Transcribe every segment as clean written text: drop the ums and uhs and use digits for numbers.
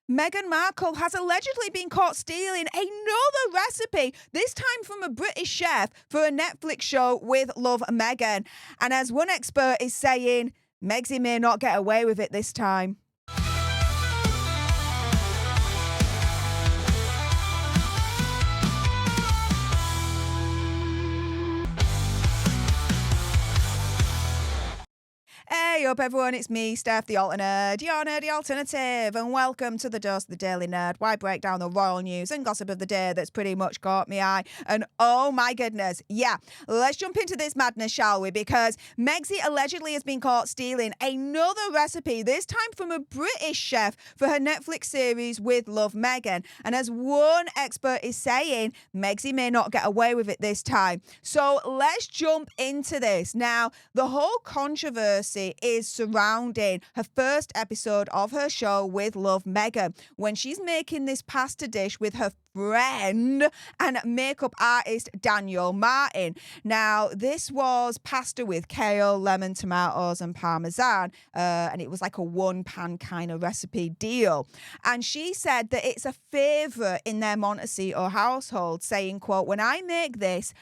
Meghan Markle has allegedly been caught stealing another recipe, this time from a British chef for a Netflix show with Love Meghan. And as one expert is saying, Megsy may not get away with it this time. Hey up everyone, it's me, Stef, the alternate, your nerdy alternative, and welcome to the Dose of the Daily Nerd, where I break down the royal news and gossip of the day that's pretty much caught me eye. And oh my goodness, yeah, let's jump into this madness, shall we? Because Megsy allegedly has been caught stealing another recipe, this time from a British chef for her Netflix series with Love Meghan. And as one expert is saying, Megsy may not get away with it this time. So let's jump into this. Now, the whole controversy is surrounding her first episode of her show with Love Meghan, when she's making this pasta dish with her friend and makeup artist Daniel Martin. Now, this was pasta with kale, lemon, tomatoes, and parmesan, and it was like a one-pan kind of recipe deal. And she said that it's a favourite in their Montecito household, saying, quote, "When I make this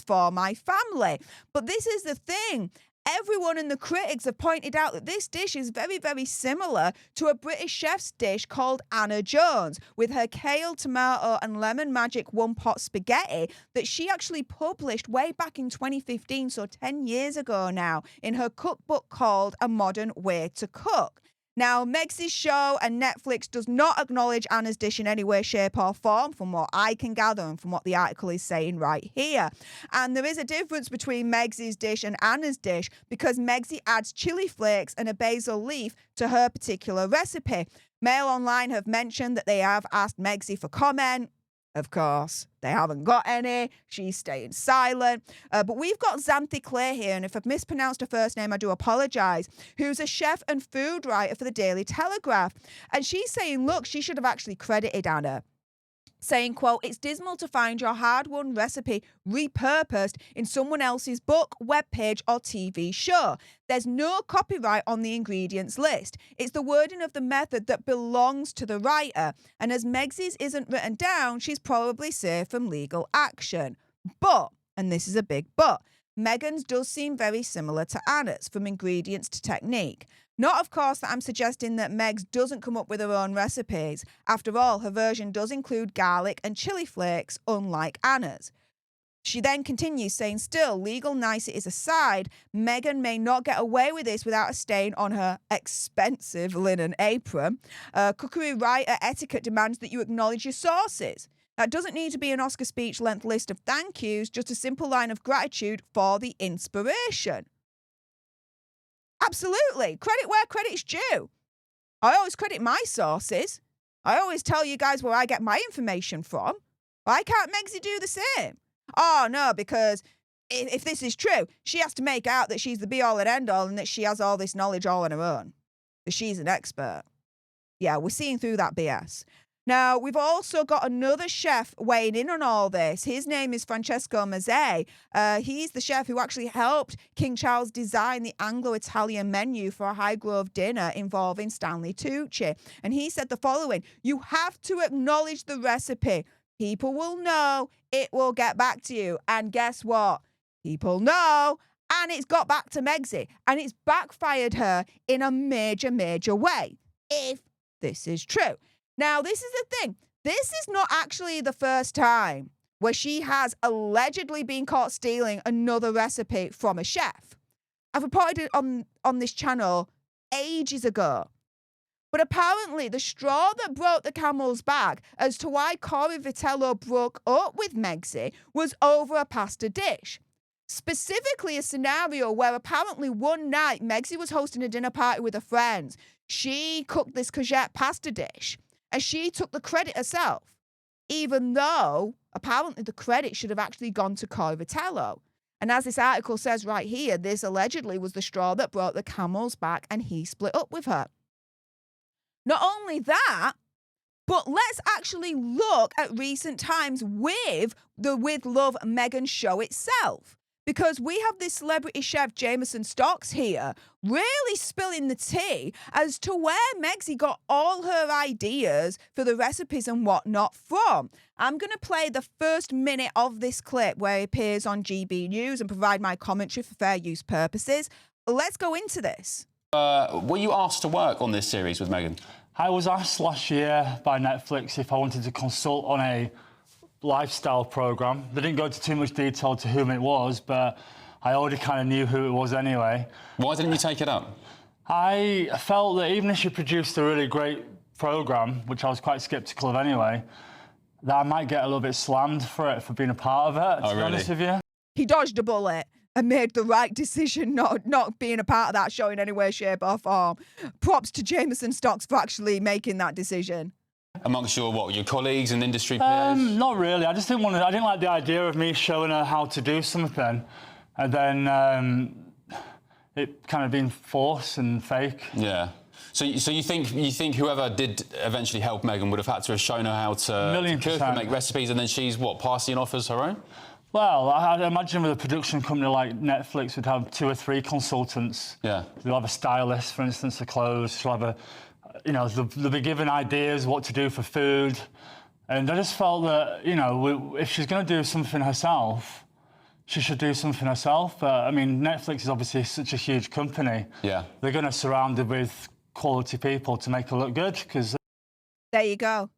for my family." But this is the thing. Everyone and the critics have pointed out that this dish is very, very similar to a British chef's dish called Anna Jones, with her kale, tomato, and lemon magic one-pot spaghetti that she actually published way back in 2015, so 10 years ago now, in her cookbook called A Modern Way to Cook. Now, Megsy's show and Netflix does not acknowledge Anna's dish in any way, shape or form, from what I can gather and from what the article is saying right here. And there is a difference between Megsy's dish and Anna's dish, because Megsy adds chili flakes and a basil leaf to her particular recipe. Mail Online have mentioned that they have asked Megsy for comment. Of course, they haven't got any. She's staying silent. But we've got Xanthi Clay here, and if I've mispronounced her first name, I do apologise, who's a chef and food writer for the Daily Telegraph. And she's saying, look, she should have actually credited Anna, saying, quote, "It's dismal to find your hard-won recipe repurposed in someone else's book, webpage or TV show. There's no copyright on the ingredients list. It's the wording of the method that belongs to the writer. And as Megsy's isn't written down, she's probably safe from legal action. But," and this is a big but, "Meghan's does seem very similar to Anna's, from ingredients to technique. Not, of course, that I'm suggesting that Megs doesn't come up with her own recipes. After all, her version does include garlic and chili flakes, unlike Anna's." She then continues saying, "Still, legal niceties aside, Meghan may not get away with this without a stain on her expensive linen apron. Cookery writer etiquette demands that you acknowledge your sources. That doesn't need to be an Oscar speech length list of thank yous, just a simple line of gratitude for the inspiration." Absolutely. Credit where credit's due. I always credit my sources. I always tell you guys where I get my information from. Why can't Megsy do the same? Oh, no, because if this is true, she has to make out that she's the be-all and end-all and that she has all this knowledge all on her own. That she's an expert. Yeah, we're seeing through that BS. Now, we've also got another chef weighing in on all this. His name is Francesco Mazzei. He's the chef who actually helped King Charles design the Anglo-Italian menu for a Highgrove dinner involving Stanley Tucci. And he said the following: "You have to acknowledge the recipe. People will know. It will get back to you." And guess what? People know. And it's got back to Megsy. And it's backfired her in a major, major way, if this is true. Now, this is the thing. This is not actually the first time where she has allegedly been caught stealing another recipe from a chef. I've reported it on this channel ages ago. But apparently, the straw that broke the camel's back as to why Corey Vitello broke up with Megsy was over a pasta dish. Specifically, a scenario where apparently one night Megsy was hosting a dinner party with her friends. She cooked this courgette pasta dish, and she took the credit herself, even though apparently the credit should have actually gone to Corey Vitello. And as this article says right here, this allegedly was the straw that broke the camel's back, and he split up with her. Not only that, but let's actually look at recent times with the With Love Meghan show itself. because we have this celebrity chef, Jameson Stocks, here, really spilling the tea as to where Megxie got all her ideas for the recipes and whatnot from. I'm going to play the first minute of this clip where it appears on GB News and provide my commentary for fair use purposes. Let's go into this. Were you asked to work on this series with Meghan? I was asked last year by Netflix if I wanted to consult on a lifestyle programme. They didn't go into too much detail to whom it was, but I already kind of knew who it was anyway. Why didn't you take it up? I felt that even if she produced a really great programme, which I was quite sceptical of anyway, that I might get a little bit slammed for it, for being a part of it, to be honest with you. He dodged a bullet and made the right decision not being a part of that show in any way, shape or form. Props to Jameson Stocks for actually making that decision. Amongst your colleagues and industry peers? Not really. I just didn't want to. I didn't like the idea of me showing her how to do something, and then it kind of being forced and fake. Yeah. So you think whoever did eventually help Meghan would have had to have shown her how to cook and make recipes, and then she's passing it off as her own? Well, I'd imagine with a production company like Netflix would have 2 or 3 consultants. Yeah. They'll have a stylist, for instance, for clothes. She'll have a, you know, they'll be given ideas what to do for food. And I just felt that, you know, if she's going to do something herself, she should do something herself. I mean, Netflix is obviously such a huge company. Yeah. They're going to surround her with quality people to make her look good, because... There you go.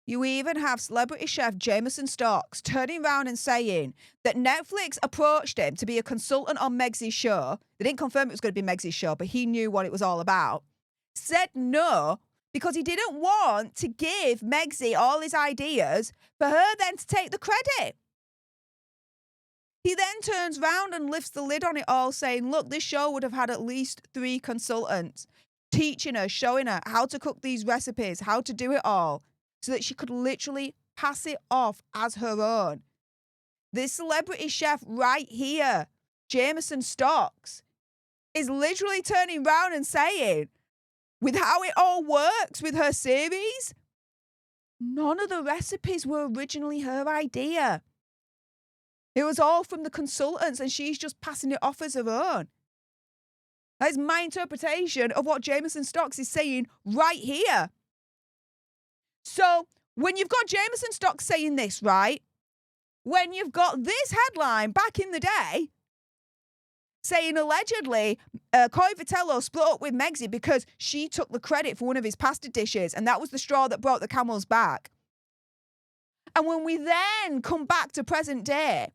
You even have celebrity chef Jameson Stocks turning around and saying that Netflix approached him to be a consultant on Megxie's show. They didn't confirm it was going to be Megxie's show, but he knew what it was all about. Said no, because he didn't want to give Megxie all his ideas for her then to take the credit. He then turns round and lifts the lid on it all, saying, look, this show would have had at least 3 consultants teaching her, showing her how to cook these recipes, how to do it all, so that she could literally pass it off as her own. This celebrity chef right here, Jameson Stocks, is literally turning round and saying, with how it all works with her series, none of the recipes were originally her idea. It was all from the consultants, and she's just passing it off as her own. That is my interpretation of what Jameson Stocks is saying right here. So, when you've got Jameson Stocks saying this, right, when you've got this headline back in the day saying allegedly Coy Vitello split up with Megxie because she took the credit for one of his pasta dishes, and that was the straw that broke the camel's back. And when we then come back to present day,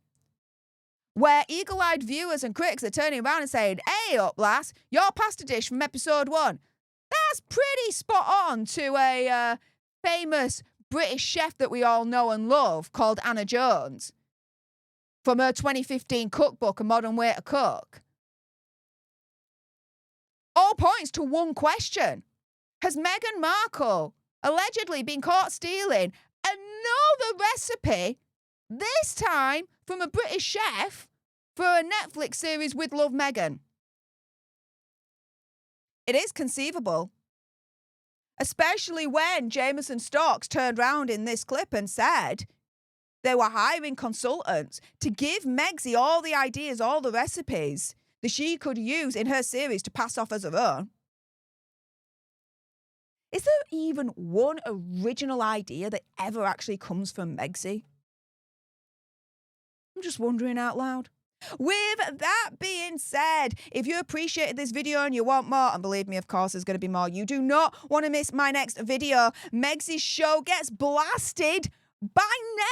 where eagle-eyed viewers and critics are turning around and saying, hey up, lass, your pasta dish from episode 1, that's pretty spot on to a famous British chef that we all know and love called Anna Jones from her 2015 cookbook, A Modern Way to Cook. All points to one question. Has Meghan Markle allegedly been caught stealing another recipe, this time from a British chef, for a Netflix series with Love Meghan? It is conceivable. Especially when Jameson Stocks turned round in this clip and said they were hiring consultants to give Megxie all the ideas, all the recipes that she could use in her series to pass off as her own. Is there even one original idea that ever actually comes from Megxie? I'm just wondering out loud. With that being said, if you appreciated this video and you want more, and believe me, of course, there's going to be more, you do not want to miss my next video. Megxie's show gets blasted by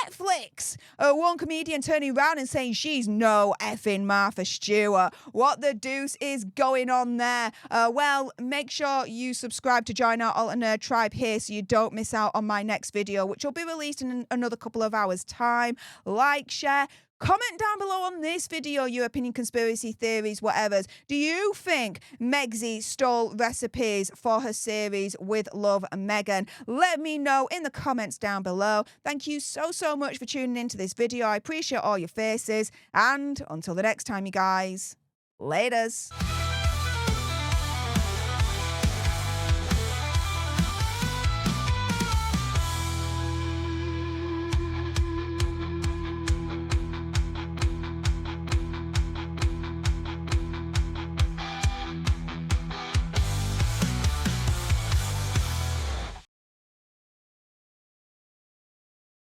Netflix. One comedian turning around and saying she's no effing Martha Stewart. What the deuce is going on there? Well, make sure you subscribe to join our Alt Nerd tribe here so you don't miss out on my next video, which will be released in another couple of hours' time. Like, share, comment down below on this video your opinion, conspiracy theories, whatever. Do you think Megxie stole recipes for her series with Love Meghan? Let me know in the comments down below. Thank you so much for tuning into this video. I appreciate all your faces. And until the next time, you guys, laters.